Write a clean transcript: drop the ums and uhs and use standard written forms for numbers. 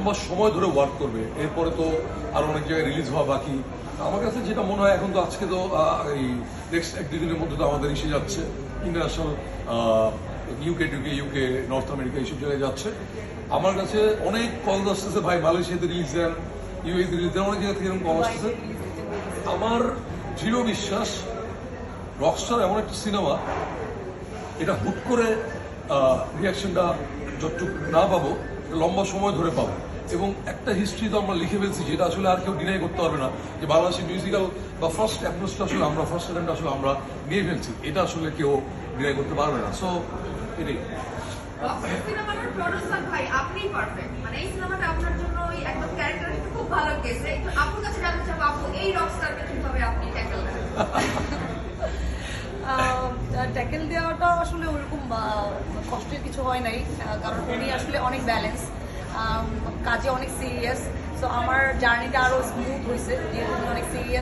লম্বা সময় ধরে ওয়ার্ক করবে, এরপরে তো আরো অনেক জায়গায় রিলিজ হওয়া বাকি। আমার কাছে যেটা মনে হয়, এখন তো আজকে তো এই নেক্সট 1-2 দিনের মধ্যে তো আমাদের এসে যাচ্ছে ইন্টারন্যাশনাল, ইউকে, নর্থ আমেরিকা, এইসব জায়গায় যাচ্ছে। আমার কাছে অনেক কল আসতেছে, ভাই মালয়েশিয়াতে রিলিজ দেন, ইউএতে রিলিজ দেন, অনেক জায়গা থেকে এরকম কল আসতেছে। আমার দৃঢ় বিশ্বাস রকস্টার এমন একটা সিনেমা, এটা হুট করে রিয়াকশনটা যতটুকু না পাবো, লম্বা সময় ধরে পাবো। এবং একটা হিস্ট্রি তো আমরা লিখে ফেলছি, যেটা আসলে আর কেউ ডিনাই করতে পারবে না, যে বাংলাদেশের মিউজিক্যাল বা ফার্স্ট অ্যাপ্রোচটা আসলে আমরা, ফার্স্ট অ্যাটেম্পটা আসলে আমরা নিয়ে ফেলছি, এটা আসলে কেউ ডিনাই করতে পারবে না। সো এটাই। সিনেমার প্রোডিউসার ভাই আপনিই পারফেক্ট, মানে এই সিনেমাটা আপনার জন্য ওই একদম ক্যারেক্টার খুব ভালো গেছে। একটু আপুর কাছে জানতে চাবো, আপু এই রকস্টারকে কিভাবে আপনি ট্যাকেল করেন? ট্যাকেল দেওয়াটা আসলে ওরকম কষ্টের কিছু হয় নাই, কারণ উনি আসলে অনেক ব্যালেন্স, কাজে অনেক সিরিয়াস। তো আমার জার্নিটা আরো স্মুথ হয়েছে, যেহেতু অনেক সিরিয়াস।